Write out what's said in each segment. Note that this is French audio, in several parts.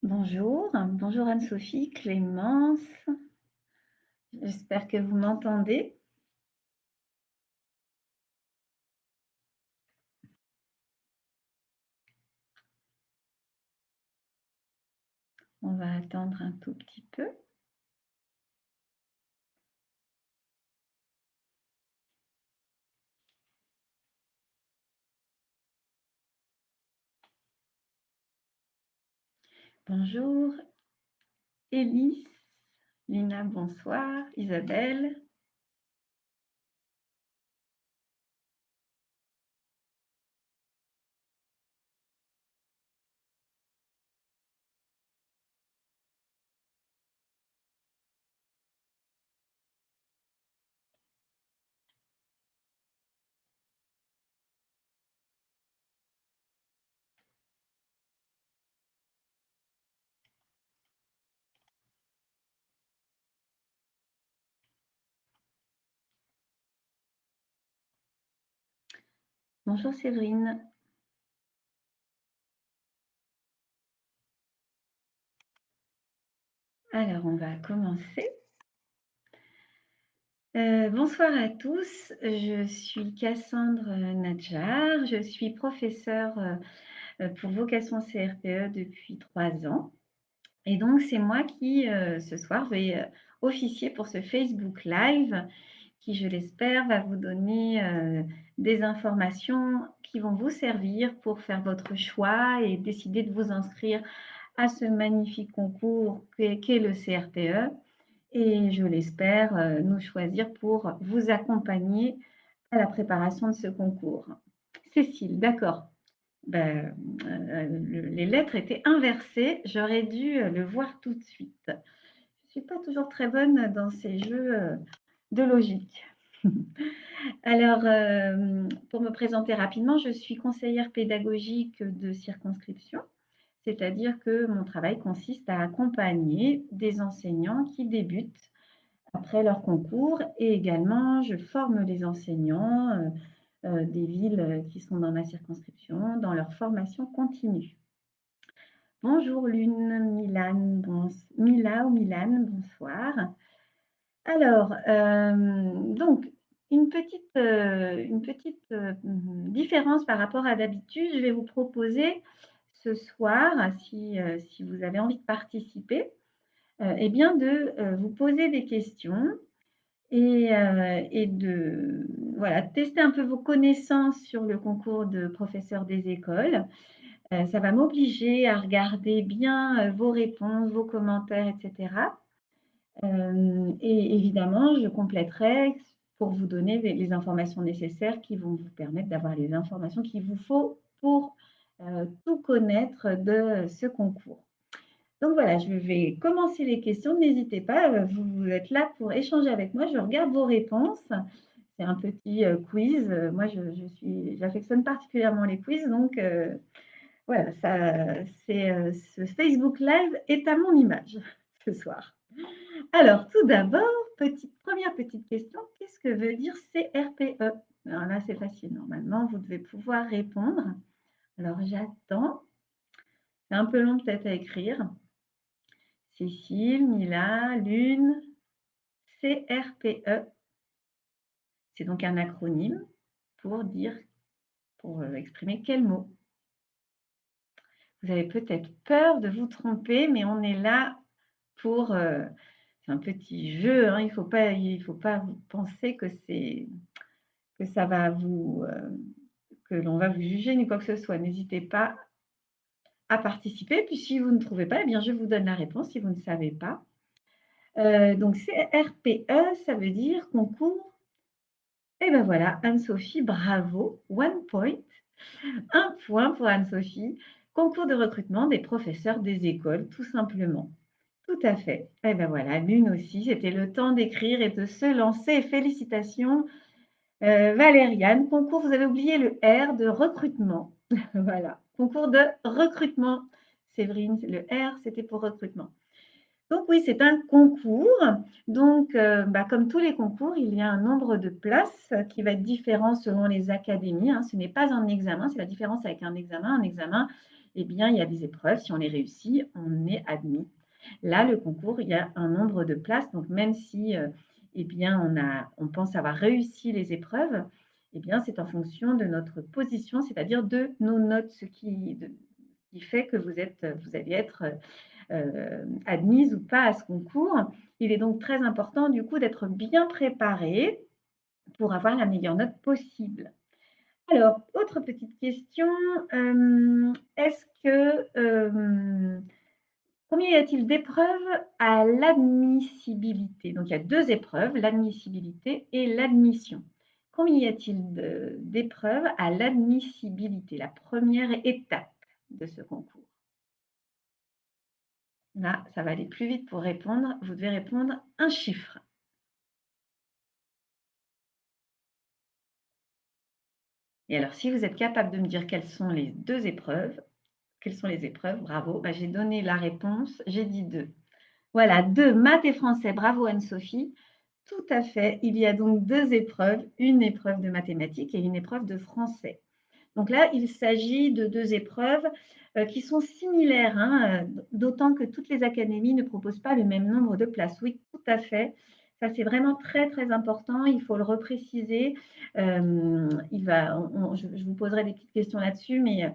Bonjour, bonjour Anne-Sophie, Clémence, j'espère que vous m'entendez. On va attendre un tout petit peu. Bonjour, Élise, Lina, bonsoir, Isabelle. Bonjour Séverine. Alors, on va commencer. Bonsoir à tous, je suis Cassandre Nadjar, je suis professeure pour vocation CRPE depuis 3 ans. Et donc, c'est moi qui, ce soir, vais officier pour ce Facebook Live qui, je l'espère, va vous donner des informations qui vont vous servir pour faire votre choix et décider de vous inscrire à ce magnifique concours qu'est le CRPE. Et je l'espère, nous choisir pour vous accompagner à la préparation de ce concours. Cécile, d'accord. Ben, les lettres étaient inversées, j'aurais dû le voir tout de suite. Je ne suis pas toujours très bonne dans ces jeux de logique. Alors, pour me présenter rapidement, je suis conseillère pédagogique de circonscription, c'est-à-dire que mon travail consiste à accompagner des enseignants qui débutent après leur concours et également je forme les enseignants des villes qui sont dans ma circonscription dans leur formation continue. Bonjour Lune, Mila ou Milan, bonsoir. Alors, donc, une petite différence par rapport à d'habitude. Je vais vous proposer ce soir, si vous avez envie de participer, eh bien de vous poser des questions et de voilà, tester un peu vos connaissances sur le concours de professeur des écoles. Ça va m'obliger à regarder bien vos réponses, vos commentaires, etc. Et évidemment, je compléterai pour vous donner les informations nécessaires qui vont vous permettre d'avoir les informations qu'il vous faut pour tout connaître de ce concours. Donc voilà, je vais commencer les questions. N'hésitez pas, vous êtes là pour échanger avec moi. Je regarde vos réponses. C'est un petit quiz. Moi, j'affectionne particulièrement les quiz. Donc voilà, ce Facebook Live est à mon image ce soir. Alors, tout d'abord, première petite question, qu'est-ce que veut dire CRPE? Alors là, c'est facile. Normalement, vous devez pouvoir répondre. Alors, j'attends. C'est un peu long peut-être à écrire. Cécile, Mila, Lune, CRPE. C'est donc un acronyme pour exprimer quel mot? Vous avez peut-être peur de vous tromper, mais on est là pour. C'est un petit jeu, hein, il faut pas vous penser que ça va que l'on va vous juger ni quoi que ce soit. N'hésitez pas à participer. Puis si vous ne trouvez pas, eh bien je vous donne la réponse si vous ne savez pas. Donc CRPE, ça veut dire concours. Et ben voilà, Anne-Sophie, bravo, 1 point. 1 point pour Anne-Sophie. Concours de recrutement des professeurs des écoles, tout simplement. Tout à fait. Et ben voilà, Lune aussi, c'était le temps d'écrire et de se lancer. Félicitations, Valériane. Concours, vous avez oublié le R de recrutement. Voilà, concours de recrutement. Séverine, le R, c'était pour recrutement. Donc oui, c'est un concours. Donc, comme tous les concours, il y a un nombre de places qui va être différent selon les académies, hein. Ce n'est pas un examen, c'est la différence avec un examen. Un examen, eh bien, il y a des épreuves. Si on les réussit, on est admis. Là, le concours, il y a un nombre de places. Donc, même si, eh bien, on pense avoir réussi les épreuves, eh bien, c'est en fonction de notre position, c'est-à-dire de nos notes, qui fait que vous allez être admise ou pas à ce concours. Il est donc très important du coup d'être bien préparé pour avoir la meilleure note possible. Alors, autre petite question, est-ce que, combien y a-t-il d'épreuves à l'admissibilité? Donc il y a 2 épreuves, l'admissibilité et l'admission. Combien y a-t-il d'épreuves à l'admissibilité, la première étape de ce concours? Là, ça va aller plus vite pour répondre. Vous devez répondre un chiffre. Et alors, si vous êtes capable de me dire quelles sont les 2 épreuves, quelles sont les épreuves, bravo. Bah, j'ai donné la réponse, j'ai dit 2. Voilà, 2 maths et français. Bravo Anne-Sophie. Tout à fait. Il y a donc 2 épreuves, une épreuve de mathématiques et une épreuve de français. Donc là, il s'agit de 2 épreuves, qui sont similaires, hein, d'autant que toutes les académies ne proposent pas le même nombre de places. Oui, tout à fait. Ça, c'est vraiment très, très important. Il faut le repréciser. Il va on je vous poserai des petites questions là-dessus, mais,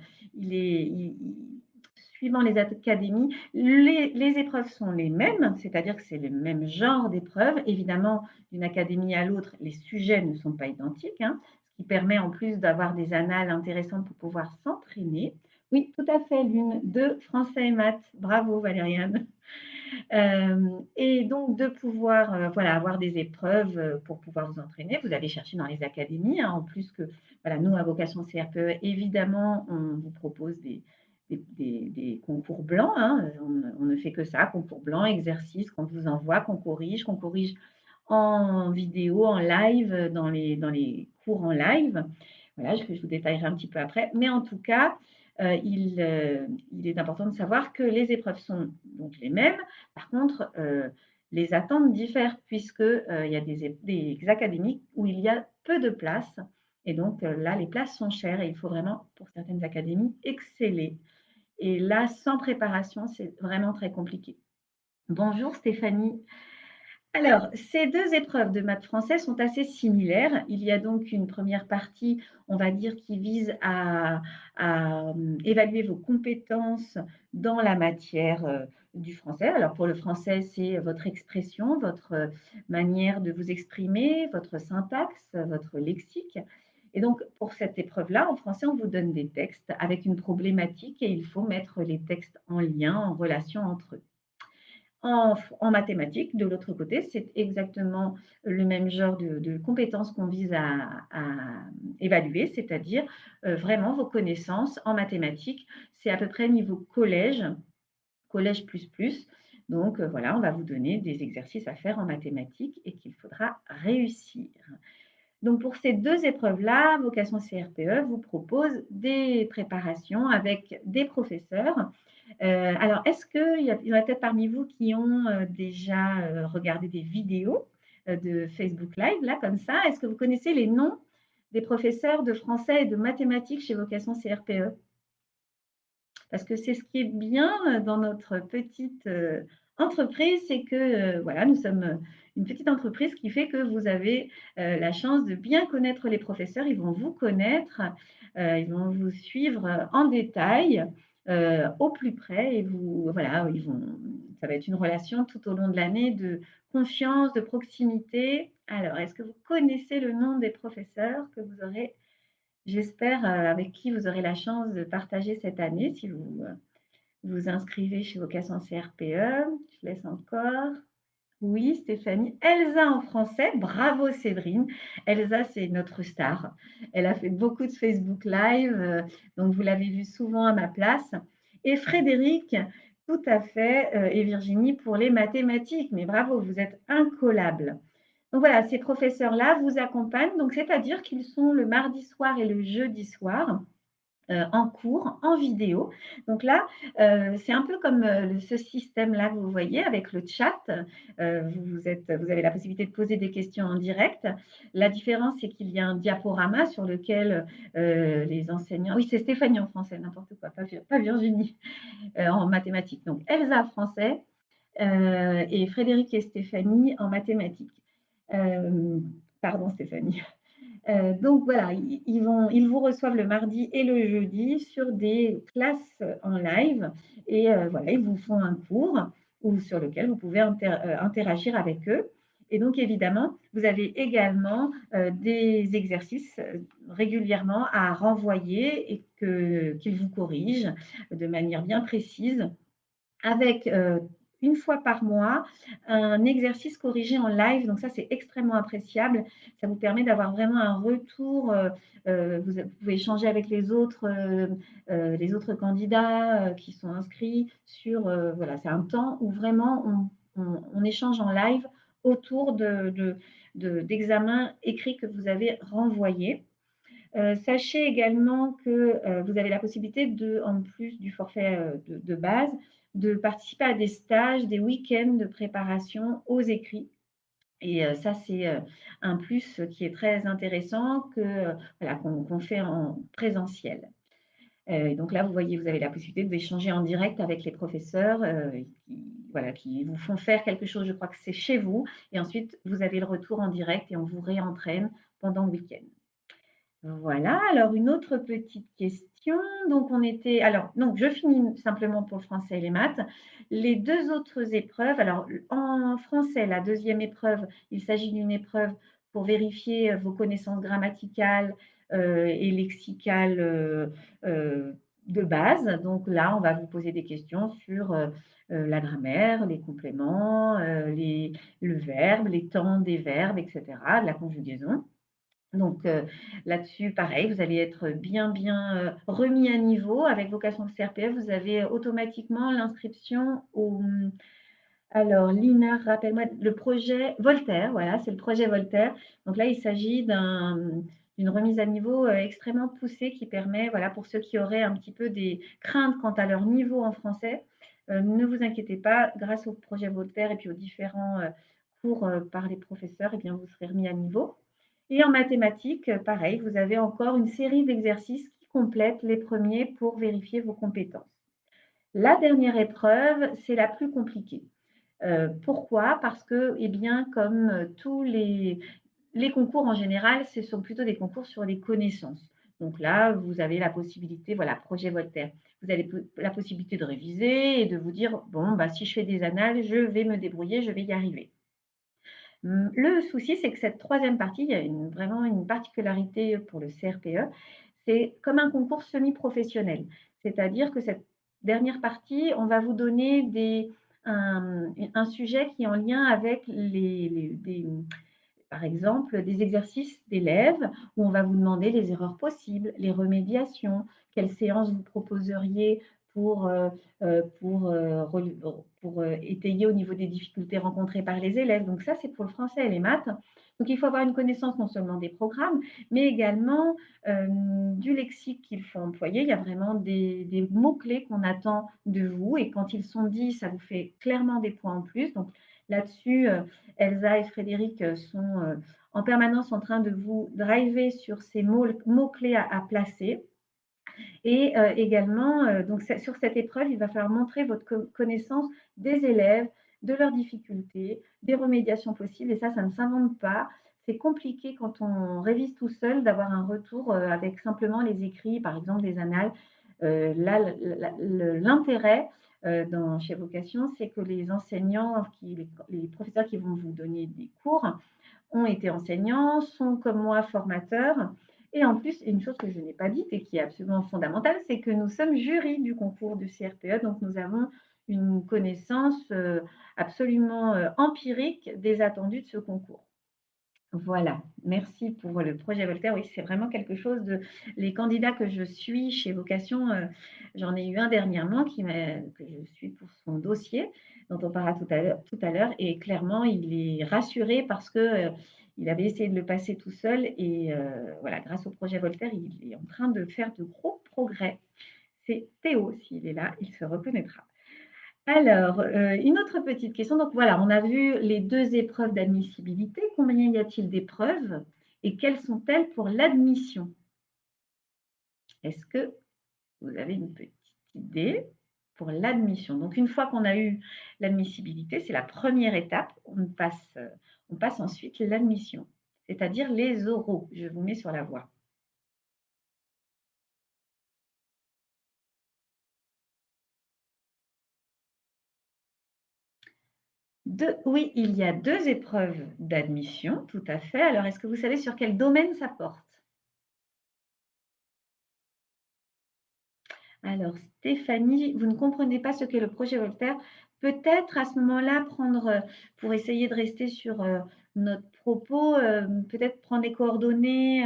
suivant les académies, les épreuves sont les mêmes, c'est-à-dire que c'est le même genre d'épreuves. Évidemment, d'une académie à l'autre, les sujets ne sont pas identiques, hein, ce qui permet en plus d'avoir des annales intéressantes pour pouvoir s'entraîner. Oui, tout à fait, l'une de français et maths. Bravo Valériane. Et donc de pouvoir voilà, avoir des épreuves pour pouvoir vous entraîner. Vous allez chercher dans les académies, hein, en plus que voilà, nous, à Vocation CRPE, évidemment, on vous propose des concours blancs, hein. On ne fait que ça, concours blancs, exercices qu'on vous envoie, qu'on corrige en vidéo, en live, dans les cours en live. Voilà, je vous détaillerai un petit peu après. Mais en tout cas, il est important de savoir que les épreuves sont donc les mêmes. Par contre, les attentes diffèrent puisque, il y a des académies où il y a peu de places et donc, là, les places sont chères et il faut vraiment, pour certaines académies, exceller. Et là, sans préparation, c'est vraiment très compliqué. Bonjour Stéphanie. Alors, ces 2 épreuves de maths français sont assez similaires. Il y a donc une première partie, on va dire, qui vise à évaluer vos compétences dans la matière, du français. Alors pour le français, c'est votre expression, votre, manière de vous exprimer, votre syntaxe, votre lexique. Et donc pour cette épreuve-là, en français, on vous donne des textes avec une problématique et il faut mettre les textes en lien, en relation entre eux. En mathématiques, de l'autre côté, c'est exactement le même genre de compétences qu'on vise à évaluer, c'est-à-dire vraiment vos connaissances en mathématiques. C'est à peu près niveau collège, collège plus plus. Donc voilà, on va vous donner des exercices à faire en mathématiques et qu'il faudra réussir. Donc pour ces 2 épreuves-là, Vocation CRPE vous propose des préparations avec des professeurs. Alors est-ce qu'il y en a peut-être parmi vous qui ont, déjà, regardé des vidéos, de Facebook Live là comme ça? Est-ce que vous connaissez les noms des professeurs de français et de mathématiques chez Vocation CRPE? Parce que c'est ce qui est bien, dans notre petite, entreprise, c'est que, voilà, nous sommes, une petite entreprise qui fait que vous avez, la chance de bien connaître les professeurs. Ils vont vous connaître, ils vont vous suivre, en détail, au plus près et vous voilà, ça va être une relation tout au long de l'année de confiance, de proximité. Alors, est-ce que vous connaissez le nom des professeurs que vous aurez j'espère, avec qui vous aurez la chance de partager cette année si vous, vous inscrivez chez Vocation CRPE. Je laisse encore. Oui, Stéphanie. Elsa en français. Bravo Séverine. Elsa, c'est notre star. Elle a fait beaucoup de Facebook Live, donc vous l'avez vue souvent à ma place. Et Frédéric, tout à fait, et Virginie pour les mathématiques. Mais bravo, vous êtes incollables. Donc voilà, ces professeurs-là vous accompagnent, donc c'est-à-dire qu'ils sont le mardi soir et le jeudi soir en cours, en vidéo. Donc là, c'est un peu comme, ce système-là que vous voyez avec le chat. Vous avez la possibilité de poser des questions en direct. La différence, c'est qu'il y a un diaporama sur lequel, les enseignants oui, c'est Stéphanie en français, n'importe quoi, pas Virginie, en mathématiques. Donc Elsa français, et Frédéric et Stéphanie en mathématiques. Pardon Stéphanie. Donc voilà, ils vous reçoivent le mardi et le jeudi sur des classes en live et voilà, ils vous font un cours ou sur lequel vous pouvez interagir avec eux. Et donc évidemment, vous avez également des exercices régulièrement à renvoyer et qu'ils vous corrigent de manière bien précise avec une fois par mois un exercice corrigé en live. Donc ça, c'est extrêmement appréciable. Ça vous permet d'avoir vraiment un retour. Vous pouvez échanger avec les autres candidats qui sont inscrits sur, voilà, c'est un temps où vraiment on échange en live autour d'examens écrits que vous avez renvoyés. Sachez également que vous avez la possibilité en plus du forfait de base, de participer à des stages, des week-ends de préparation aux écrits. Et ça, c'est un plus qui est très intéressant voilà, qu'on fait en présentiel. Donc là, vous voyez, vous avez la possibilité d'échanger en direct avec les professeurs voilà, qui vous font faire quelque chose, je crois que c'est chez vous. Et ensuite, vous avez le retour en direct et on vous réentraîne pendant le week-end. Voilà, alors une autre petite question. Donc je finis simplement pour le français et les maths. Les 2 autres épreuves, alors en français, la deuxième épreuve, il s'agit d'une épreuve pour vérifier vos connaissances grammaticales et lexicales de base. Donc là, on va vous poser des questions sur la grammaire, les compléments, le verbe, les temps des verbes, etc., de la conjugaison. Donc là-dessus, pareil, vous allez être bien remis à niveau. Avec Vocation CRPF, vous avez automatiquement l'inscription au alors Lina, rappelle-moi le projet Voltaire, voilà, c'est le projet Voltaire. Donc là, il s'agit d'une remise à niveau extrêmement poussée qui permet, voilà, pour ceux qui auraient un petit peu des craintes quant à leur niveau en français, ne vous inquiétez pas, grâce au projet Voltaire et puis aux différents cours par les professeurs, eh bien, vous serez remis à niveau. Et en mathématiques, pareil, vous avez encore une série d'exercices qui complètent les premiers pour vérifier vos compétences. La dernière épreuve, c'est la plus compliquée. Pourquoi? Parce que, eh bien, comme tous les concours en général, ce sont plutôt des concours sur les connaissances. Donc là, vous avez la possibilité, voilà, projet Voltaire, vous avez la possibilité de réviser et de vous dire, bon, bah, si je fais des annales, je vais me débrouiller, je vais y arriver. Le souci, c'est que cette troisième partie, il y a vraiment une particularité pour le CRPE, c'est comme un concours semi-professionnel. C'est-à-dire que cette dernière partie, on va vous donner un sujet qui est en lien avec par exemple, des exercices d'élèves où on va vous demander les erreurs possibles, les remédiations, quelles séances vous proposeriez pour, étayer au niveau des difficultés rencontrées par les élèves. Donc ça, c'est pour le français et les maths. Donc il faut avoir une connaissance non seulement des programmes, mais également du lexique qu'il faut employer. Il y a vraiment des mots-clés qu'on attend de vous et quand ils sont dits, ça vous fait clairement des points en plus. Donc là-dessus, Elsa et Frédéric sont en permanence en train de vous driver sur ces mots-clés à placer. Et également, donc sur cette épreuve, il va falloir montrer votre connaissance des élèves, de leurs difficultés, des remédiations possibles. Et ça ne s'invente pas. C'est compliqué quand on révise tout seul d'avoir un retour avec simplement les écrits, par exemple des annales. Là, l'intérêt chez Vocation, c'est que les enseignants, les professeurs qui vont vous donner des cours ont été enseignants, sont comme moi formateurs. Et en plus, une chose que je n'ai pas dite et qui est absolument fondamentale, c'est que nous sommes jury du concours du CRPE, donc nous avons une connaissance absolument empirique des attendus de ce concours. Voilà, merci pour le projet Voltaire. Oui, c'est vraiment quelque chose les candidats que je suis chez Vocation, j'en ai eu un dernièrement que je suis pour son dossier, dont on parlera tout à l'heure et clairement, il est rassuré parce que, Il avait essayé de le passer tout seul et voilà, grâce au projet Voltaire, il est en train de faire de gros progrès. C'est Théo, s'il est là, il se reconnaîtra. Alors, une autre petite question. Donc voilà, on a vu les 2 épreuves d'admissibilité. Combien y a-t-il d'épreuves et quelles sont-elles pour l'admission? Est-ce que vous avez une petite idée pour l'admission? Donc une fois qu'on a eu l'admissibilité, c'est la première étape. On passe ensuite l'admission, c'est-à-dire les oraux. Je vous mets sur la voie. Oui, il y a 2 épreuves d'admission, tout à fait. Alors, est-ce que vous savez sur quel domaine ça porte? Alors, Stéphanie, vous ne comprenez pas ce qu'est le projet Voltaire. Peut-être à ce moment-là, pour essayer de rester sur notre propos, peut-être prendre les coordonnées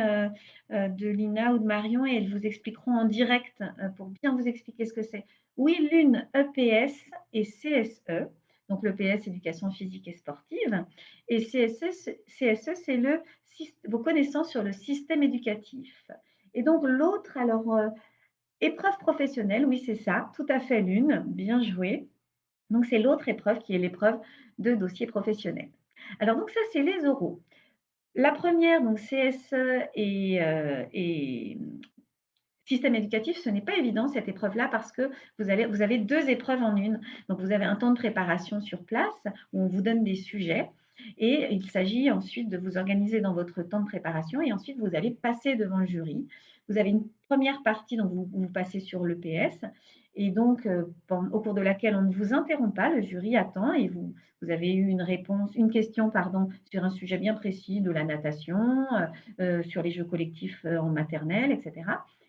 de Lina ou de Marion et elles vous expliqueront en direct pour bien vous expliquer ce que c'est. Oui, l'une EPS et CSE. Donc, l'EPS, éducation physique et sportive. Et CSE, c'est vos connaissances sur le système éducatif. Et donc, l'autre, alors, épreuve professionnelle, oui, c'est ça, tout à fait l'une, bien joué. Donc, c'est l'autre épreuve qui est l'épreuve de dossier professionnel. Alors, donc ça, c'est les oraux. La première, donc CSE et système éducatif, ce n'est pas évident cette épreuve-là parce que vous avez 2 épreuves en une. Donc, vous avez un temps de préparation sur place où on vous donne des sujets et il s'agit ensuite de vous organiser dans votre temps de préparation et ensuite vous allez passer devant le jury. Vous avez une première partie, donc vous passez sur l'EPS et donc au cours de laquelle on ne vous interrompt pas, le jury attend et vous avez eu une question pardon, sur un sujet bien précis de la natation, sur les jeux collectifs en maternelle, etc.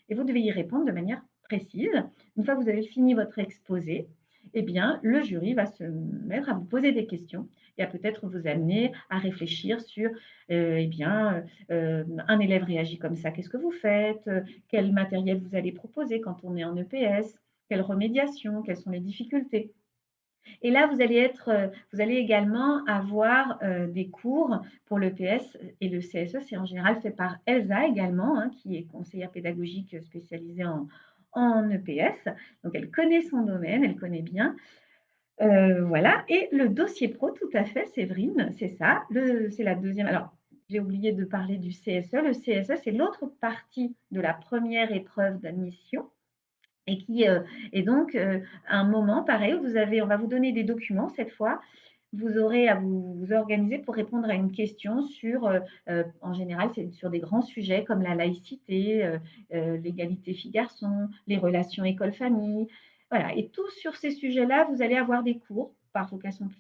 Et vous devez y répondre de manière précise. Une fois que vous avez fini votre exposé, eh bien, le jury va se mettre à vous poser des questions et à peut-être vous amener à réfléchir sur, eh bien, un élève réagit comme ça, qu'est-ce que vous faites? Quel matériel vous allez proposer quand on est en EPS? Quelle remédiation? Quelles sont les difficultés? Et là, vous allez également avoir des cours pour l'EPS et le CSE. C'est en général fait par Elsa également, hein, qui est conseillère pédagogique spécialisée en EPS. Donc, elle connaît son domaine, elle connaît bien. Voilà. Et le dossier pro, tout à fait, Séverine, c'est ça. C'est la deuxième. Alors, j'ai oublié de parler du CSE. Le CSE, c'est l'autre partie de la première épreuve d'admission et qui et donc à un moment pareil où on va vous donner des documents cette fois. Vous aurez à vous organiser pour répondre à une question sur, en général, c'est sur des grands sujets comme la laïcité, l'égalité filles-garçons, les relations école-famille. Voilà, et tous sur ces sujets-là, vous allez avoir des cours par vocation de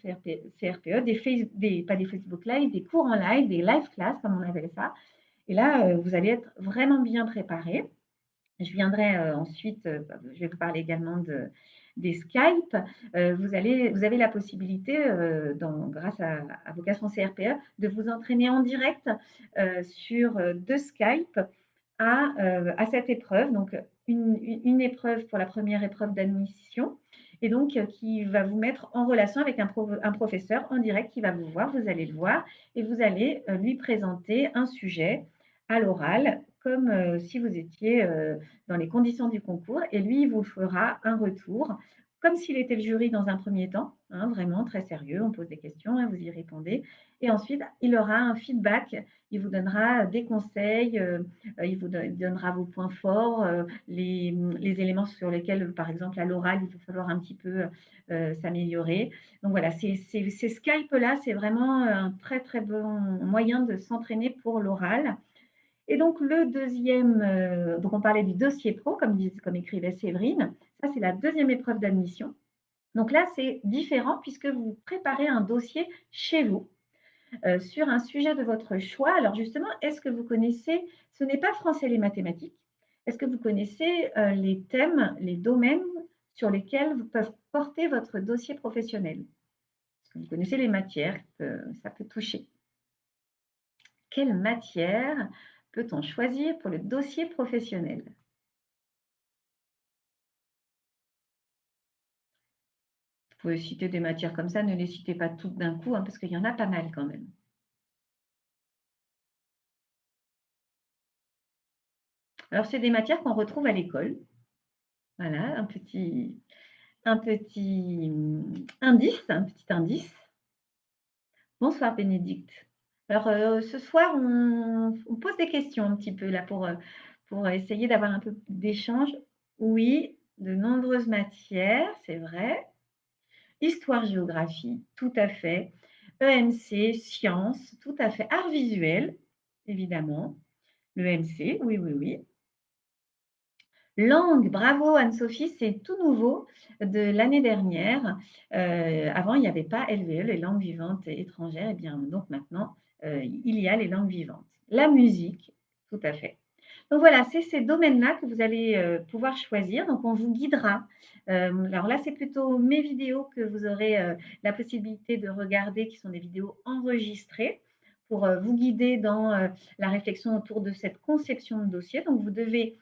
CRPE, pas des Facebook Live, des cours en live, des live class, comme on appelle ça. Et là, vous allez être vraiment bien préparés. Je viendrai ensuite, je vais vous parler également des Skype. Vous avez la possibilité, grâce à Vocation CRPE, de vous entraîner en direct sur 2 Skype à cette épreuve. Donc, une épreuve pour la première épreuve d'admission et donc qui va vous mettre en relation avec un professeur en direct qui va vous voir, vous allez le voir et vous allez lui présenter un sujet à l'oral comme si vous étiez dans les conditions du concours et lui, il vous fera un retour comme s'il était le jury dans un premier temps, hein, vraiment très sérieux, on pose des questions, hein, vous y répondez. Et ensuite, il aura un feedback, il vous donnera des conseils, il vous donnera vos points forts, les éléments sur lesquels, par exemple, à l'oral, il va falloir un petit peu s'améliorer. Donc voilà, ces Skype-là, c'est vraiment un très très bon moyen de s'entraîner pour l'oral. Et donc, le deuxième, donc on parlait du dossier pro, comme écrivait Séverine. Ça, c'est la deuxième épreuve d'admission. Donc là, c'est différent puisque vous préparez un dossier chez vous sur un sujet de votre choix. Alors justement, est-ce que vous connaissez, ce n'est pas français les mathématiques, est-ce que vous connaissez les thèmes, les domaines sur lesquels vous peuvent porter votre dossier professionnel? Est-ce que vous connaissez les matières que ça peut toucher? Quelle matière peut-on choisir pour le dossier professionnel? Vous pouvez citer des matières comme ça, ne les citez pas toutes d'un coup, hein, parce qu'il y en a pas mal quand même. Alors, c'est des matières qu'on retrouve à l'école. Voilà, un petit indice, un petit indice. Bonsoir Bénédicte. Alors, ce soir, on pose des questions un petit peu là pour essayer d'avoir un peu d'échange. Oui, de nombreuses matières, c'est vrai. Histoire, géographie, tout à fait. EMC, sciences, tout à fait. Art visuel, évidemment. Le MC, oui, oui, oui. Langue, bravo Anne-Sophie, c'est tout nouveau de l'année dernière. Avant, il n'y avait pas LVE, les langues vivantes étrangères. Et bien, donc maintenant, il y a les langues vivantes. La musique, tout à fait. Donc voilà, c'est ces domaines-là que vous allez pouvoir choisir. Donc on vous guidera. Alors là, c'est plutôt mes vidéos que vous aurez la possibilité de regarder, qui sont des vidéos enregistrées pour vous guider dans la réflexion autour de cette conception de dossier. Donc vous devez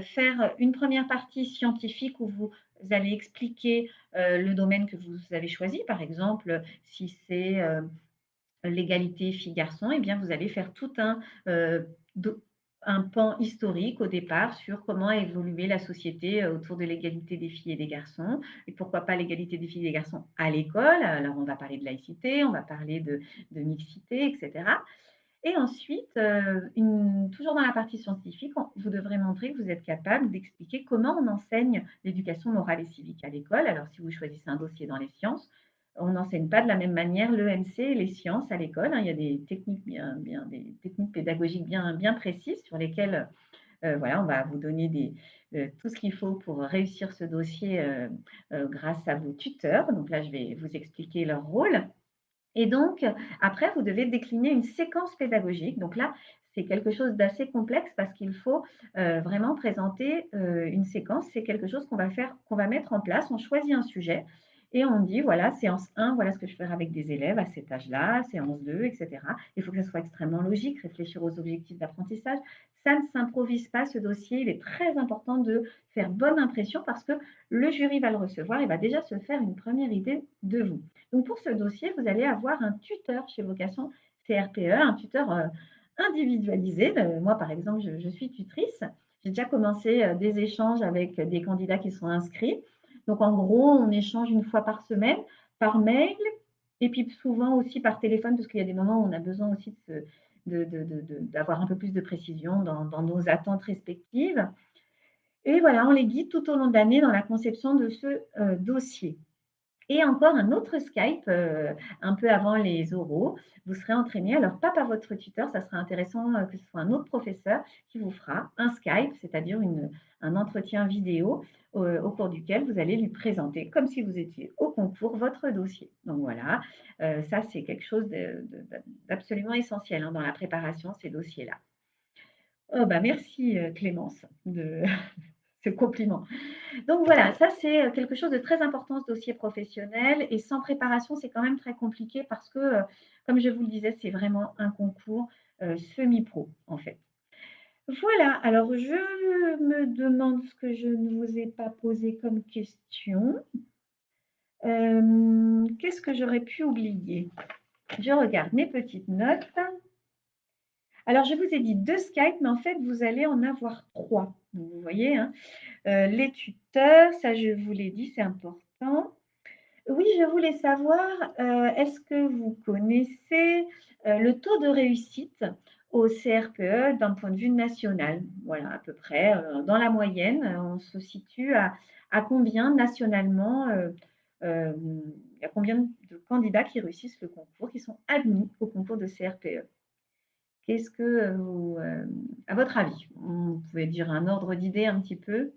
faire une première partie scientifique où vous allez expliquer le domaine que vous avez choisi. Par exemple, si c'est l'égalité filles-garçons, eh bien, vous allez faire tout un pan historique au départ sur comment a évolué la société autour de l'égalité des filles et des garçons, et pourquoi pas l'égalité des filles et des garçons à l'école. Alors, on va parler de laïcité, on va parler de mixité, etc. Et ensuite, toujours dans la partie scientifique, vous devrez montrer que vous êtes capable d'expliquer comment on enseigne l'éducation morale et civique à l'école. Alors, si vous choisissez un dossier dans les sciences, on n'enseigne pas de la même manière l'EMC et les sciences à l'école, hein. Il y a des techniques, des techniques pédagogiques bien précises sur lesquelles voilà, on va vous donner tout ce qu'il faut pour réussir ce dossier grâce à vos tuteurs. Donc là, je vais vous expliquer leur rôle. Et donc, après, vous devez décliner une séquence pédagogique. Donc là, c'est quelque chose d'assez complexe parce qu'il faut vraiment présenter une séquence. C'est quelque chose qu'on va faire, qu'on va mettre en place. On choisit un sujet et on dit, voilà, séance 1, voilà ce que je ferai avec des élèves à cet âge-là, séance 2, etc. Il faut que ça soit extrêmement logique, réfléchir aux objectifs d'apprentissage. Ça ne s'improvise pas, ce dossier. Il est très important de faire bonne impression parce que le jury va le recevoir et va déjà se faire une première idée de vous. Donc, pour ce dossier, vous allez avoir un tuteur chez Vocation CRPE, un tuteur individualisé. Moi, par exemple, je suis tutrice. J'ai déjà commencé des échanges avec des candidats qui sont inscrits. Donc, en gros, on échange une fois par semaine, par mail, et puis souvent aussi par téléphone, parce qu'il y a des moments où on a besoin aussi d'avoir un peu plus de précision dans nos attentes respectives. Et voilà, on les guide tout au long de l'année dans la conception de ce dossier. Et encore un autre Skype, un peu avant les oraux, vous serez entraîné. Alors, pas par votre tuteur, ça sera intéressant que ce soit un autre professeur qui vous fera un Skype, c'est-à-dire un entretien vidéo au cours duquel vous allez lui présenter, comme si vous étiez au concours, votre dossier. Donc voilà, ça c'est quelque chose d'absolument essentiel hein, dans la préparation, ces dossiers-là. Oh, bah, merci Clémence de ce compliment. Donc voilà, ça c'est quelque chose de très important, ce dossier professionnel. Et sans préparation, c'est quand même très compliqué parce que, comme je vous le disais, c'est vraiment un concours semi-pro, en fait. Voilà, alors je me demande ce que je ne vous ai pas posé comme question. Qu'est-ce que j'aurais pu oublier? Je regarde mes petites notes. Alors, je vous ai dit 2 Skype, mais en fait, vous allez en avoir 3. Vous voyez, hein? Les tuteurs, ça je vous l'ai dit, c'est important. Oui, je voulais savoir, est-ce que vous connaissez, le taux de réussite au CRPE d'un point de vue national? Voilà, à peu près, dans la moyenne, on se situe à combien nationalement, il y a combien de candidats qui réussissent le concours, qui sont admis au concours de CRPE? Qu'est-ce que vous, à votre avis, vous pouvez dire un ordre d'idée un petit peu?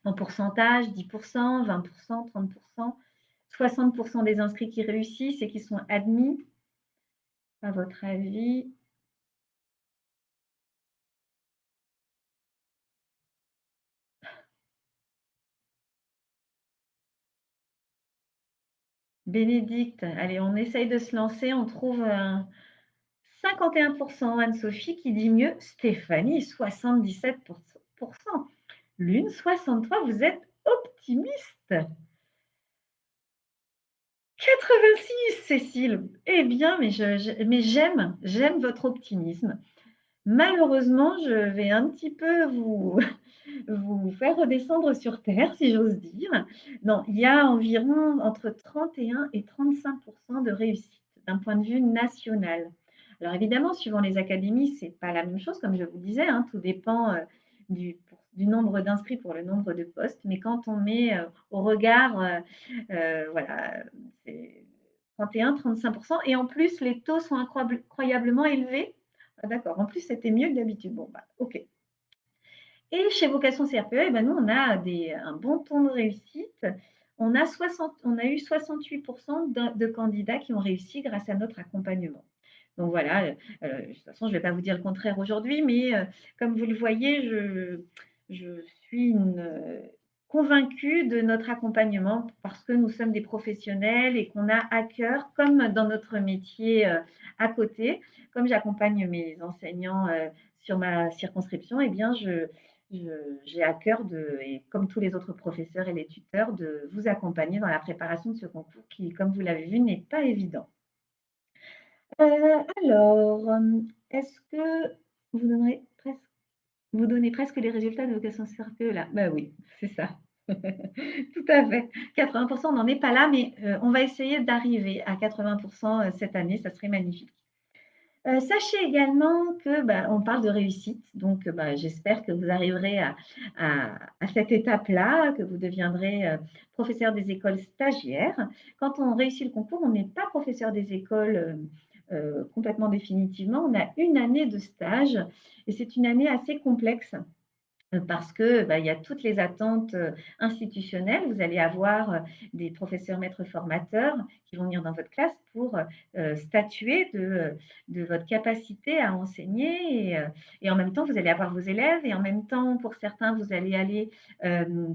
En pourcentage, 10%, 20%, 30%, 60% des inscrits qui réussissent et qui sont admis, à votre avis? Bénédicte, allez, on essaye de se lancer, on trouve un 51%, Anne-Sophie qui dit mieux, Stéphanie 77%, Lune 63, vous êtes optimiste. 86, Cécile. Eh bien, mais j'aime votre optimisme. malheureusement, je vais un petit peu vous vous faire redescendre sur terre, si j'ose dire. Non, il y a environ entre 31 et 35 de réussite d'un point de vue national. Alors évidemment, suivant les académies, c'est pas la même chose, comme je vous disais, hein, tout dépend, du nombre d'inscrits pour le nombre de postes. Mais quand on met, au regard, voilà, c'est 31-35 et en plus les taux sont incroyablement élevés. Ah d'accord, en plus c'était mieux que d'habitude. Bon bah, OK. Et chez Vocation CRPE, eh ben, nous, on a un bon taux de réussite. On a eu 68 de candidats qui ont réussi grâce à notre accompagnement. Donc voilà, de toute façon, je ne vais pas vous dire le contraire aujourd'hui, mais comme vous le voyez, je suis convaincue de notre accompagnement parce que nous sommes des professionnels et qu'on a à cœur, comme dans notre métier à côté, comme j'accompagne mes enseignants sur ma circonscription, eh bien, j'ai à cœur et comme tous les autres professeurs et les tuteurs, de vous accompagner dans la préparation de ce concours qui, comme vous l'avez vu, n'est pas évident. Alors, est-ce que vous donnerez presque vous donnez presque les résultats de Vocation CRPE là? Bah oui, c'est ça. Tout à fait. 80 on n'en est pas là, mais on va essayer d'arriver à 80 cette année, ça serait magnifique. Sachez également que, bah, on parle de réussite, donc bah, j'espère que vous arriverez à cette étape-là, que vous deviendrez, professeur des écoles stagiaires. Quand on réussit le concours, on n'est pas professeur des écoles, complètement définitivement. On a une année de stage et c'est une année assez complexe. Parce que, bah, il y a toutes les attentes, institutionnelles. Vous allez avoir, des professeurs maîtres formateurs qui vont venir dans votre classe pour, statuer de votre capacité à enseigner et en même temps, vous allez avoir vos élèves et en même temps, pour certains, vous allez aller,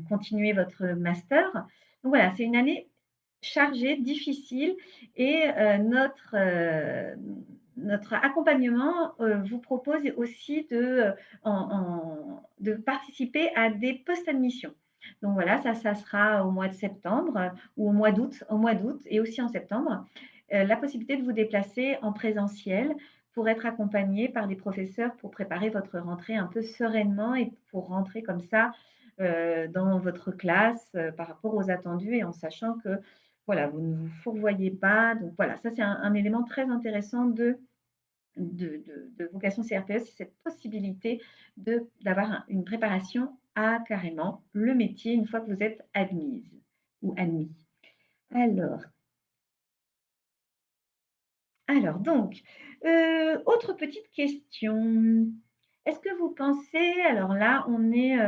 continuer votre master. Donc voilà, c'est une année chargée, difficile et notre accompagnement, vous propose aussi de participer à des post-admissions. Donc voilà, ça sera au mois de septembre ou au mois d'août et aussi en septembre, la possibilité de vous déplacer en présentiel pour être accompagné par des professeurs pour préparer votre rentrée un peu sereinement et pour rentrer comme ça, dans votre classe, par rapport aux attendus et en sachant que, voilà, vous ne vous fourvoyez pas. Donc voilà, ça c'est un élément très intéressant de vocation CRPE, c'est cette possibilité d'avoir une préparation à carrément le métier une fois que vous êtes admise ou admis. Alors, donc, autre petite question. Est-ce que vous pensez, alors là, on est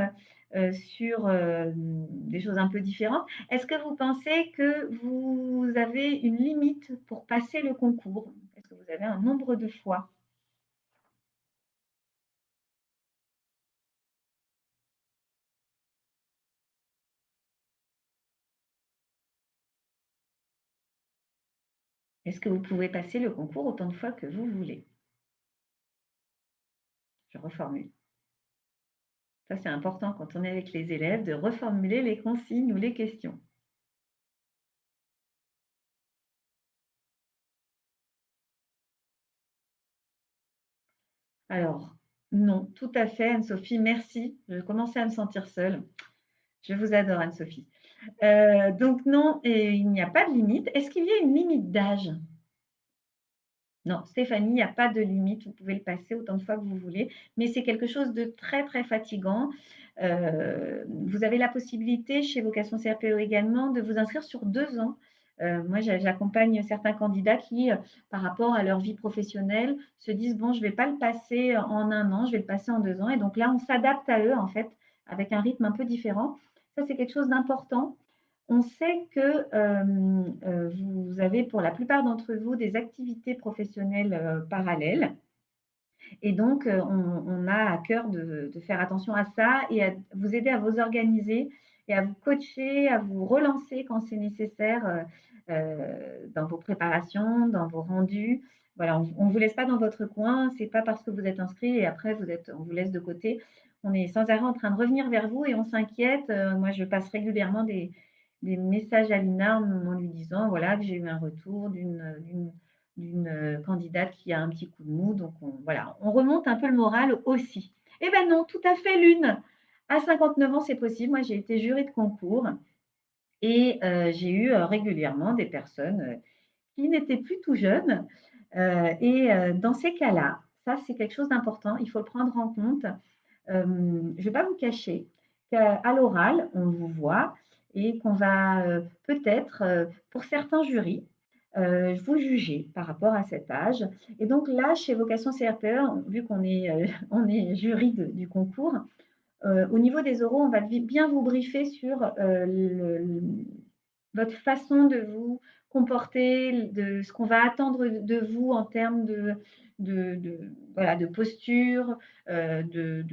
sur des choses un peu différentes. Est-ce que vous pensez que vous avez une limite pour passer le concours? Est-ce que vous avez un nombre de fois? Est-ce que vous pouvez passer le concours autant de fois que vous voulez? Je reformule. Ça, c'est important quand on est avec les élèves de reformuler les consignes ou les questions. Alors, non, tout à fait, Anne-Sophie, merci. Je commençais à me sentir seule. Je vous adore, Anne-Sophie. Donc non, et il n'y a pas de limite. Est-ce qu'il y a une limite d'âge? Non, Stéphanie, il n'y a pas de limite, vous pouvez le passer autant de fois que vous voulez, mais c'est quelque chose de très, très fatigant. Vous avez la possibilité chez Vocation CRPE également de vous inscrire sur 2 ans. Moi, j'accompagne certains candidats qui, par rapport à leur vie professionnelle, se disent: «Bon, je ne vais pas le passer en 1 an, je vais le passer en 2 ans» et donc là, on s'adapte à eux, en fait, avec un rythme un peu différent. Ça, c'est quelque chose d'important. On sait que, vous avez pour la plupart d'entre vous des activités professionnelles, parallèles et donc on a à cœur de faire attention à ça et à vous aider à vous organiser et à vous coacher, à vous relancer quand c'est nécessaire, dans vos préparations, dans vos rendus. Voilà, on ne vous laisse pas dans votre coin, c'est pas parce que vous êtes inscrit et après on vous laisse de côté. On est sans arrêt en train de revenir vers vous et on s'inquiète. Moi, je passe régulièrement des messages à Lina en lui disant, voilà, que j'ai eu un retour d'une candidate qui a un petit coup de mou. Donc, voilà, on remonte un peu le moral aussi. Eh ben non, tout à fait l'une. À 59 ans, c'est possible. Moi, j'ai été jury de concours et j'ai eu régulièrement des personnes qui n'étaient plus tout jeunes. Et dans ces cas-là, ça, c'est quelque chose d'important. Il faut le prendre en compte. Je ne vais pas vous cacher qu'à l'oral, on vous voit et qu'on va peut-être, pour certains jurys, vous juger par rapport à cet âge. Et donc là, chez Vocation CRPE, vu qu'on est, on est jury du concours, au niveau des oraux, on va bien vous briefer sur votre façon de vous comporter, de ce qu'on va attendre de vous en termes voilà, de posture, de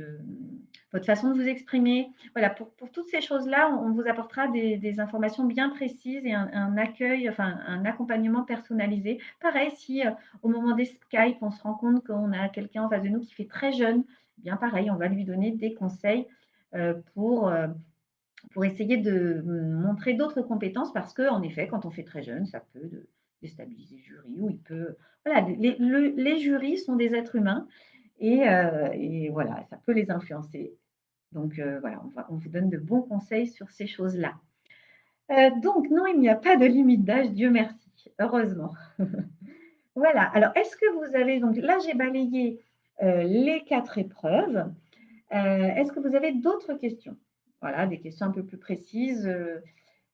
votre façon de vous exprimer. Voilà, pour toutes ces choses-là, on vous apportera des informations bien précises et un accueil, enfin un accompagnement personnalisé. Pareil, si au moment des Skype, on se rend compte qu'on a quelqu'un en face de nous qui fait très jeune, eh bien pareil, on va lui donner des conseils euh, pour, euh, pour essayer de montrer d'autres compétences parce que, en effet, quand on fait très jeune, ça peut déstabiliser le jury ou il peut. Voilà, les jurys sont des êtres humains et voilà, ça peut les influencer. Donc voilà, on vous donne de bons conseils sur ces choses-là. Donc non, il n'y a pas de limite d'âge, Dieu merci, heureusement. Voilà, alors est-ce que vous avez, donc là j'ai balayé les 4 épreuves. Est-ce que vous avez d'autres questions? Voilà, des questions un peu plus précises.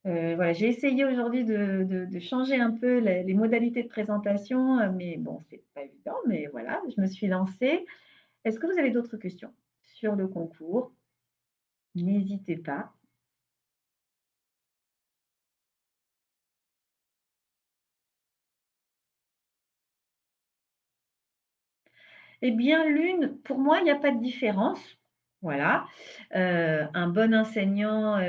Voilà, j'ai essayé aujourd'hui de changer un peu les modalités de présentation, mais bon, c'est pas évident, mais voilà, je me suis lancée. Est-ce que vous avez d'autres questions sur le concours? N'hésitez pas. Eh bien, l'une, pour moi, il n'y a pas de différence. Voilà. Un bon enseignant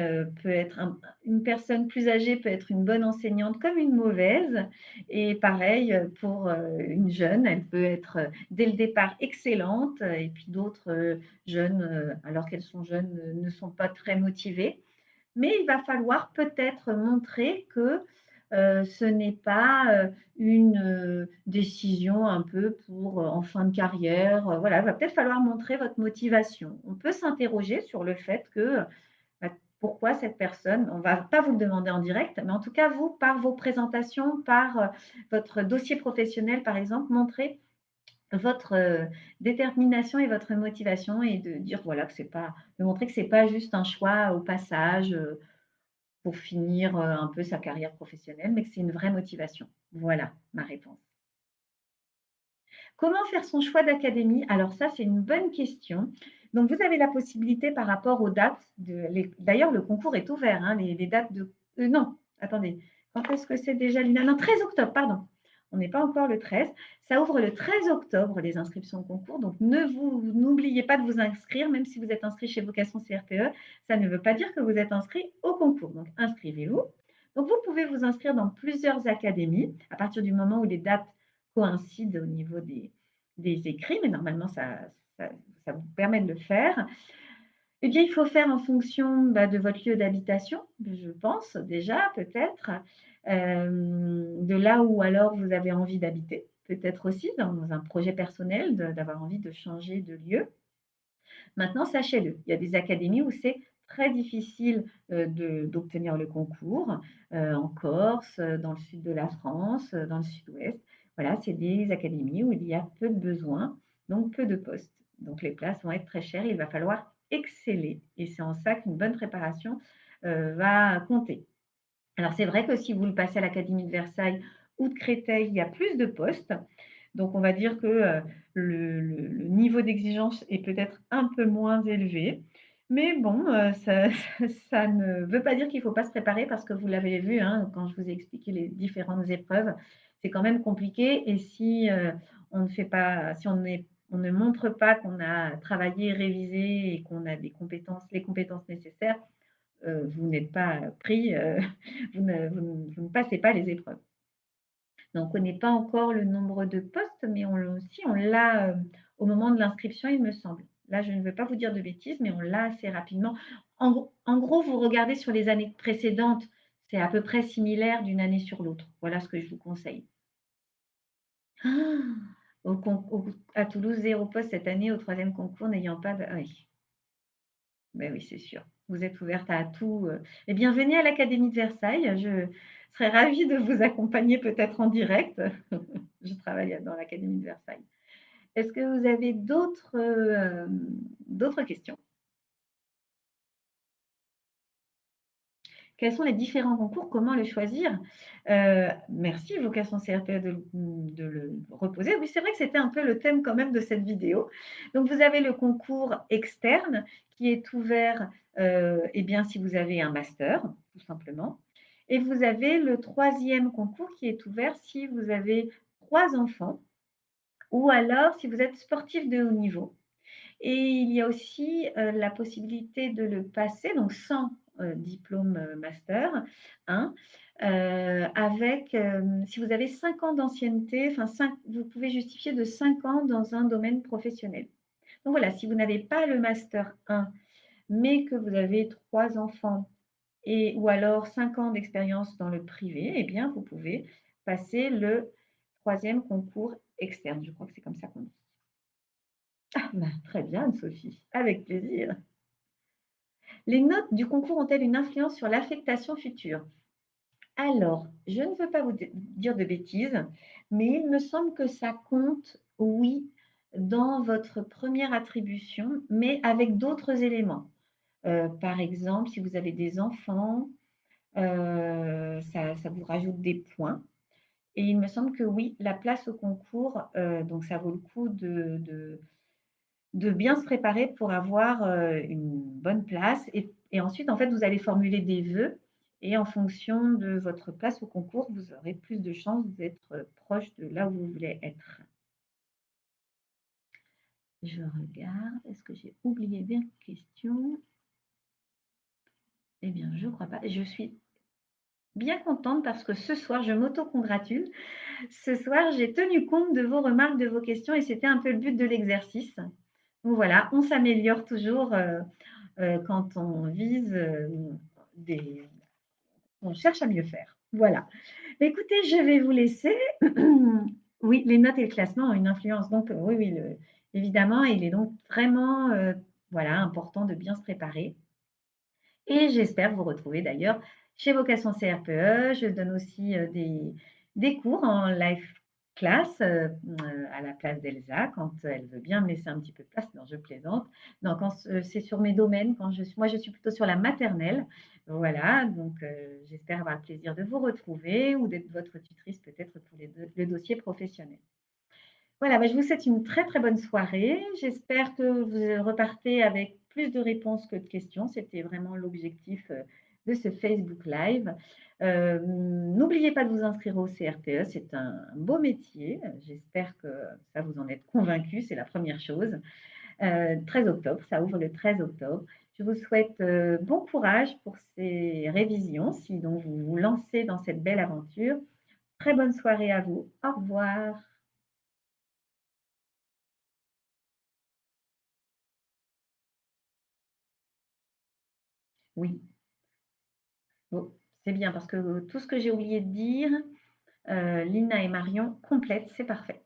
peut être une personne plus âgée peut être une bonne enseignante comme une mauvaise. Et pareil pour une jeune, elle peut être dès le départ excellente. Et puis d'autres jeunes, alors qu'elles sont jeunes, ne sont pas très motivées. Mais il va falloir peut-être montrer que ce n'est pas une décision un peu pour en fin de carrière. Voilà, il va peut-être falloir montrer votre motivation. On peut s'interroger sur le fait que pourquoi cette personne, on ne va pas vous le demander en direct, mais en tout cas, vous, par vos présentations, par votre dossier professionnel, par exemple, montrez votre détermination et votre motivation et de dire voilà que c'est pas, de montrer que c'est pas juste un choix au passage pour finir un peu sa carrière professionnelle, mais que c'est une vraie motivation. Voilà ma réponse. Comment faire son choix d'académie? Alors ça, c'est une bonne question. Donc, vous avez la possibilité par rapport aux dates. D'ailleurs, le concours est ouvert. Hein, les dates de... non, attendez. Quand est-ce que c'est déjà, Lina? Non, 13 octobre, pardon. On n'est pas encore le 13. Ça ouvre le 13 octobre, les inscriptions au concours. Donc, n'oubliez pas de vous inscrire, même si vous êtes inscrit chez Vocation CRPE. Ça ne veut pas dire que vous êtes inscrit au concours. Donc, inscrivez-vous. Donc, vous pouvez vous inscrire dans plusieurs académies à partir du moment où les dates coïncident au niveau des écrits, mais normalement, ça, ça vous permet de le faire. Eh bien, il faut faire en fonction de votre lieu d'habitation, je pense déjà, peut-être, de là où alors vous avez envie d'habiter, peut-être aussi dans un projet personnel, d'avoir envie de changer de lieu. Maintenant, sachez-le, il y a des académies où c'est très difficile d'obtenir le concours, en Corse, dans le sud de la France, dans le sud-ouest. Voilà, c'est des académies où il y a peu de besoins, donc peu de postes. Donc les places vont être très chères, il va falloir exceller. Et c'est en ça qu'une bonne préparation va compter. Alors c'est vrai que si vous le passez à l'Académie de Versailles ou de Créteil, il y a plus de postes. Donc, on va dire que le niveau d'exigence est peut-être un peu moins élevé. Mais bon, ça ne veut pas dire qu'il ne faut pas se préparer parce que vous l'avez vu hein, quand je vous ai expliqué les différentes épreuves, c'est quand même compliqué. Et si on ne fait pas, si on ne montre pas qu'on a travaillé, révisé et qu'on a des compétences, les compétences nécessaires, vous n'êtes pas pris, vous ne passez pas les épreuves. Donc, on ne connaît pas encore le nombre de postes, mais on l'a au moment de l'inscription, il me semble. Là, je ne veux pas vous dire de bêtises, mais on l'a assez rapidement. En gros, vous regardez sur les années précédentes, c'est à peu près similaire d'une année sur l'autre. Voilà ce que je vous conseille. Ah, à Toulouse, 0 poste cette année au troisième concours n'ayant pas de... Ah oui, ben oui, c'est sûr. Vous êtes ouverte à tout. Eh bien, venez à l'Académie de Versailles. Je serais ravie de vous accompagner peut-être en direct. Je travaille dans l'Académie de Versailles. Est-ce que vous avez d'autres questions? Quels sont les différents concours? Comment le choisir? Merci Vocation CRPE de le reposer. Oui, c'est vrai que c'était un peu le thème quand même de cette vidéo. Donc vous avez le concours externe qui est ouvert, eh bien, si vous avez un master, tout simplement. Et vous avez le troisième concours qui est ouvert si vous avez 3 enfants ou alors si vous êtes sportif de haut niveau. Et il y a aussi la possibilité de le passer, donc sans diplôme master 1, avec, si vous avez 5 ans d'ancienneté, enfin 5, vous pouvez justifier de 5 ans dans un domaine professionnel. Donc voilà, si vous n'avez pas le master 1, mais que vous avez 3 enfants et, ou alors 5 ans d'expérience dans le privé, eh bien, vous pouvez passer le troisième concours externe. Je crois que c'est comme ça qu'on dit. Ah, bah, très bien, Sophie, avec plaisir. Les notes du concours ont-elles une influence sur l'affectation future? Alors, je ne veux pas vous dire de bêtises, mais il me semble que ça compte, oui, dans votre première attribution, mais avec d'autres éléments. Par exemple, si vous avez des enfants, ça vous rajoute des points. Et il me semble que oui, la place au concours, donc ça vaut le coup de bien se préparer pour avoir, une bonne place et ensuite, en fait, vous allez formuler des vœux et en fonction de votre place au concours, vous aurez plus de chances d'être, proche de là où vous voulez être. Je regarde, est-ce que j'ai oublié des questions? Eh bien, je crois pas. Je suis bien contente parce que ce soir, je m'auto-congratule. Ce soir, j'ai tenu compte de vos remarques, de vos questions et c'était un peu le but de l'exercice. Donc voilà, on s'améliore toujours, quand on vise, des on cherche à mieux faire. Voilà. Bah, écoutez, je vais vous laisser. Oui, les notes et le classement ont une influence donc oui, oui, évidemment, il est donc vraiment, voilà, important de bien se préparer et j'espère vous retrouver d'ailleurs chez Vocation CRPE. Je donne aussi, des cours en live class, à la place d'Elsa quand elle veut bien me laisser un petit peu de place. Non, je plaisante. Non, quand c'est sur mes domaines, quand je suis plutôt sur la maternelle. Voilà, donc j'espère avoir le plaisir de vous retrouver ou d'être votre tutrice peut-être pour le dossier professionnel. Voilà, bah, je vous souhaite une très, très bonne soirée. J'espère que vous repartez avec plus de réponses que de questions. C'était vraiment l'objectif, de ce Facebook Live. N'oubliez pas de vous inscrire au CRPE, c'est un beau métier. J'espère que ça vous en êtes convaincus, c'est la première chose. 13 octobre, ça ouvre le 13 octobre. Je vous souhaite, bon courage pour ces révisions, si donc vous vous lancez dans cette belle aventure. Très bonne soirée à vous. Au revoir. Oui. Bon, c'est bien parce que tout ce que j'ai oublié de dire, Lina et Marion complètent, c'est parfait.